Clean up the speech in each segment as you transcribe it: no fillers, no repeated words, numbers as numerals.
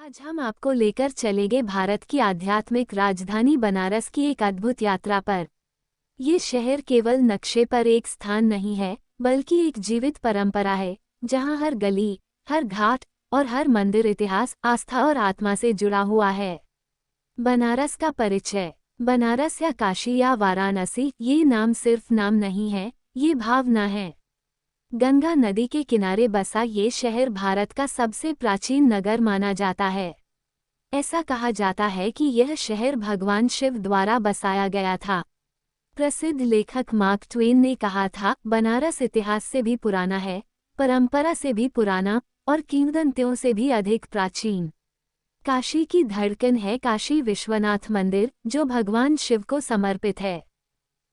आज हम आपको लेकर चलेंगे भारत की आध्यात्मिक राजधानी बनारस की एक अद्भुत यात्रा पर। ये शहर केवल नक्शे पर एक स्थान नहीं है, बल्कि एक जीवित परंपरा है, जहाँ हर गली, हर घाट और हर मंदिर इतिहास, आस्था और आत्मा से जुड़ा हुआ है। बनारस का परिचय। बनारस या काशी या वाराणसी, ये नाम सिर्फ नाम नहीं है, ये भावना है। गंगा नदी के किनारे बसा ये शहर भारत का सबसे प्राचीन नगर माना जाता है। ऐसा कहा जाता है कि यह शहर भगवान शिव द्वारा बसाया गया था। प्रसिद्ध लेखक मार्क ट्वेन ने कहा था, बनारस इतिहास से भी पुराना है, परंपरा से भी पुराना और किंवदंतियों से भी अधिक प्राचीन। काशी की धड़कन है काशी विश्वनाथ मंदिर, जो भगवान शिव को समर्पित है।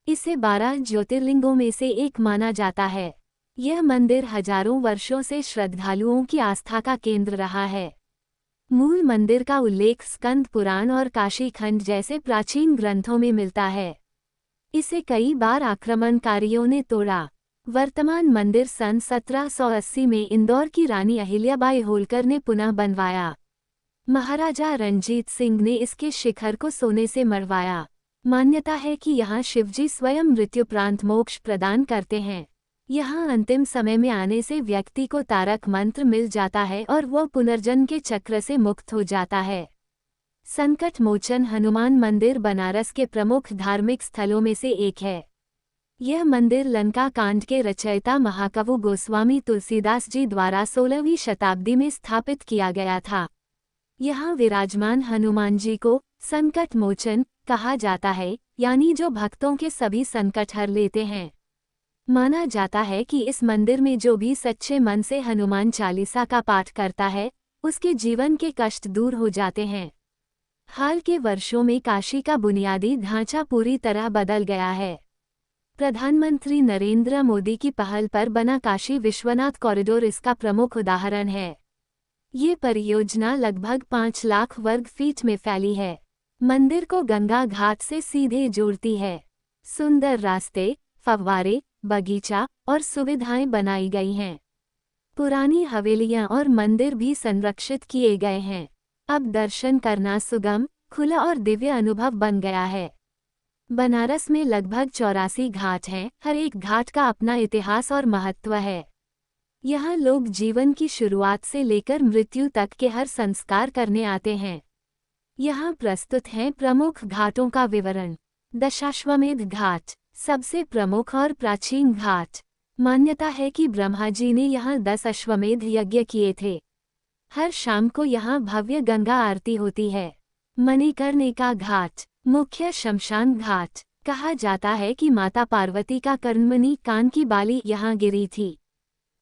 इसे 12 ज्योतिर्लिंगों में से एक माना जाता है। यह मंदिर हजारों वर्षों से श्रद्धालुओं की आस्था का केंद्र रहा है। मूल मंदिर का उल्लेख स्कंद पुराण और काशी खंड जैसे प्राचीन ग्रंथों में मिलता है। इसे कई बार आक्रमणकारियों ने तोड़ा। वर्तमान मंदिर सन 1780 में इंदौर की रानी अहिल्याबाई होलकर ने पुनः बनवाया। महाराजा रणजीत सिंह ने इसके शिखर को सोने से मढ़वाया। मान्यता है कि यहाँ शिवजी स्वयं मृत्युपरांत मोक्ष प्रदान करते हैं। यहाँ अंतिम समय में आने से व्यक्ति को तारक मंत्र मिल जाता है और वह पुनर्जन्म के चक्र से मुक्त हो जाता है। संकट मोचन हनुमान मंदिर बनारस के प्रमुख धार्मिक स्थलों में से एक है। यह मंदिर लंका कांड के रचयिता महाकवि गोस्वामी तुलसीदास जी द्वारा 16वीं शताब्दी में स्थापित किया गया था। यहाँ विराजमान हनुमान जी को संकट मोचन कहा जाता है, यानी जो भक्तों के सभी संकट हर लेते हैं। माना जाता है कि इस मंदिर में जो भी सच्चे मन से हनुमान चालीसा का पाठ करता है, उसके जीवन के कष्ट दूर हो जाते हैं। हाल के वर्षों में काशी का बुनियादी ढांचा पूरी तरह बदल गया है। प्रधानमंत्री नरेंद्र मोदी की पहल पर बना काशी विश्वनाथ कॉरिडोर इसका प्रमुख उदाहरण है। ये परियोजना लगभग 5 लाख वर्ग फीट में फैली है। मंदिर को गंगा घाट से सीधे जोड़ती है। सुंदर रास्ते, फव्वारे, बगीचा और सुविधाएं बनाई गई हैं। पुरानी हवेलियां और मंदिर भी संरक्षित किए गए हैं। अब दर्शन करना सुगम, खुला और दिव्य अनुभव बन गया है। बनारस में लगभग 84 घाट हैं, हर एक घाट का अपना इतिहास और महत्व है। यहाँ लोग जीवन की शुरुआत से लेकर मृत्यु तक के हर संस्कार करने आते हैं। यहाँ प्रस्तुत हैं प्रमुख घाटों का विवरण। दशाश्वमेध घाट, सबसे प्रमुख और प्राचीन घाट। मान्यता है कि ब्रह्मा जी ने यहाँ 10 अश्वमेध यज्ञ किए थे। हर शाम को यहाँ भव्य गंगा आरती होती है। मणिकर्णिका घाट, मुख्य शमशान घाट। कहा जाता है कि माता पार्वती का कर्णमणि कान की बाली यहाँ गिरी थी।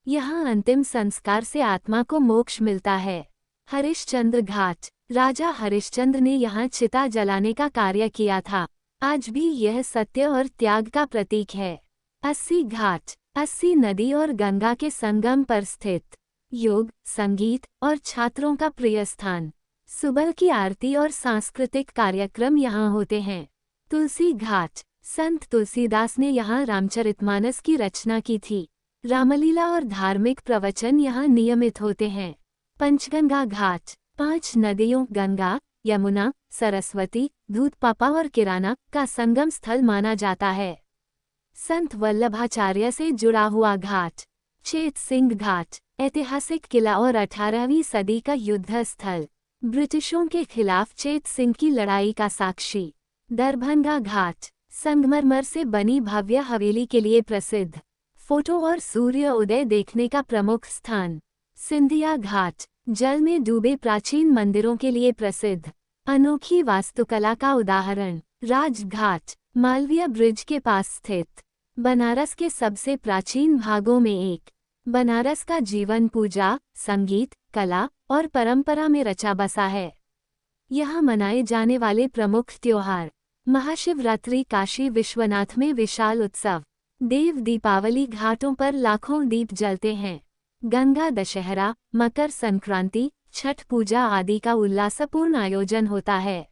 यहाँ अंतिम संस्कार से आत्मा को मोक्ष मिलता है। हरिश्चंद्र घाट, राजा हरिश्चंद्र ने यहाँ चिता जलाने का कार्य किया था। आज भी यह सत्य और त्याग का प्रतीक है। 80 घाट, 80 नदी और गंगा के संगम पर स्थित। योग, संगीत और छात्रों का प्रिय स्थान। सुबह की आरती और सांस्कृतिक कार्यक्रम यहाँ होते हैं। तुलसी घाट, संत तुलसीदास ने यहाँ रामचरितमानस की रचना की थी। रामलीला और धार्मिक प्रवचन यहाँ नियमित होते हैं। पंचगंगा घाट, 5 नदियों गंगा, यमुना, सरस्वती, दूधपापा और किराना का संगम स्थल माना जाता है। संत वल्लभाचार्य से जुड़ा हुआ घाट। चेत सिंह घाट, ऐतिहासिक किला और 18वीं सदी का युद्ध स्थल। ब्रिटिशों के खिलाफ चेत सिंह की लड़ाई का साक्षी। दरभंगा घाट, संगमरमर से बनी भव्य हवेली के लिए प्रसिद्ध। फोटो और सूर्य उदय देखने का प्रमुख स्थान। सिंधिया घाट, जल में डूबे प्राचीन मंदिरों के लिए प्रसिद्ध। अनोखी वास्तुकला का उदाहरण। राजघाट, मालवीय ब्रिज के पास स्थित। बनारस के सबसे प्राचीन भागों में एक। बनारस का जीवन पूजा, संगीत, कला और परंपरा में रचा बसा है। यहाँ मनाए जाने वाले प्रमुख त्योहार। महाशिवरात्रि काशी विश्वनाथ में विशाल उत्सव। देव दीपावली, घाटों पर लाखों दीप जलते हैं। गंगा दशहरा, मकर संक्रांति, छठ पूजा आदि का उल्लासपूर्ण आयोजन होता है।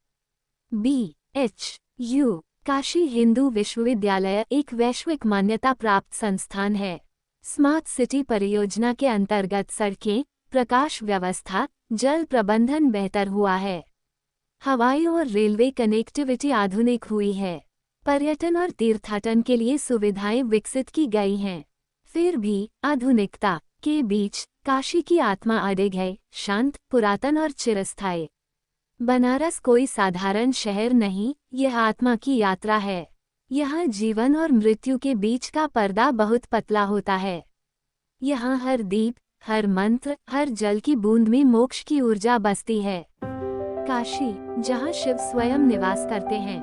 BHU काशी हिंदू विश्वविद्यालय एक वैश्विक मान्यता प्राप्त संस्थान है। स्मार्ट सिटी परियोजना के अंतर्गत सड़कें, प्रकाश व्यवस्था, जल प्रबंधन बेहतर हुआ है। हवाई और रेलवे कनेक्टिविटी आधुनिक हुई है। पर्यटन और तीर्थाटन के लिए सुविधाएं विकसित की गई हैं। फिर भी आधुनिकता के बीच काशी की आत्मा अडिग है, शांत, पुरातन और चिरस्थायी। बनारस कोई साधारण शहर नहीं, यह आत्मा की यात्रा है। यहाँ जीवन और मृत्यु के बीच का पर्दा बहुत पतला होता है। यहाँ हर दीप, हर मंत्र, हर जल की बूंद में मोक्ष की ऊर्जा बसती है। काशी, जहाँ शिव स्वयं निवास करते हैं।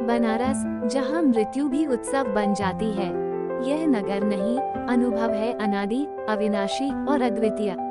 बनारस, जहाँ मृत्यु भी उत्सव बन जाती है। यह नगर नहीं, अनुभव है, अनादि, अविनाशी और अद्वितीय।